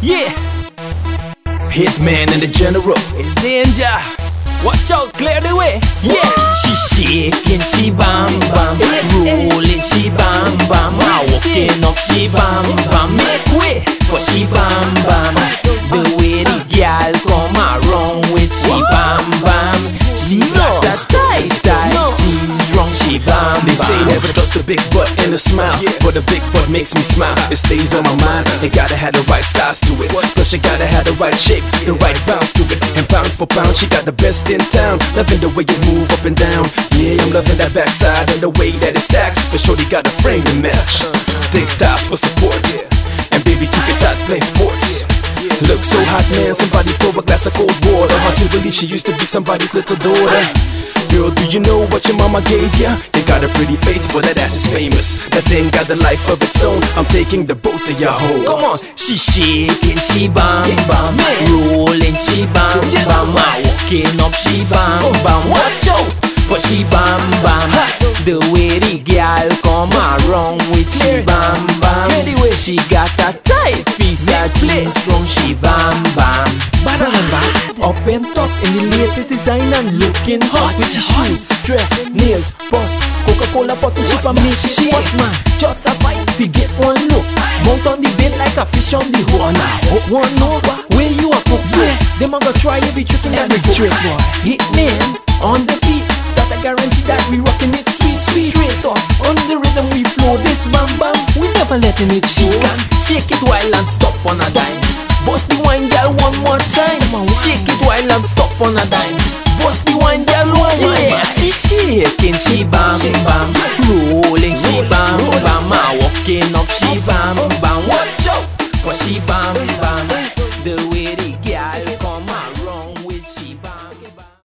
Yeah, Hitman and the General. it's danger. Watch out, clear the way. Yeah, she shaking, she bam bam, rolling, she bam bam, walking up, she bam bam. Make way for she bam bam. The way the girl come around with she bam bam. She got that tight, jeans wrong, she bam bam. They say never trust a big butt and a smile, but a big butt makes me smile. It stays on my mind. You gotta have the right size to it, plus you gotta have the right shape, the right bounce to it. And pound for pound, she got the best in town. Loving the way you move up and down. Yeah, I'm loving that backside and the way that it stacks. For sure, they got a frame to match. Thick thighs for support, and baby keep it tight, play sports. Look so hot, man. Somebody pour a glass of cold water. Hard to believe she used to be somebody's little daughter. Girl, do you know what your mama gave ya? You got a pretty face, but that ass is famous. That thing got the life of its own. I'm taking the both of ya home. Come on, she shaking, she bam bam, rolling, she bam bam, walking up, she bam bam. Watch out, for she bam bam. The way the girl come around with she bam bam. The way she got a tight piece of jeans from she bam bam. Up and top in the latest design and looking hot with her shoes, dress, nails, bust, Coca-Cola bottle, she for me. She was man, just a fight to get one look. Mount on the bed like a fish on the hook. Now, one know where you are cook. So, them a go try every trick in every trick, boy. Hitman on the beat, that I guarantee that we rockin' it sweet, sweet. Straight up, on the rhythm we flow. This bam bam, we never letting it show. She can shake it while and stop on a dime. Bust the wine, girl, one more time. Shake it while and stop on a dime. Bust the wine, girl, one more time. She shaking, she bam bam, rolling, she bam bam, walking up, she bam bam. Watch out, for she bam bam.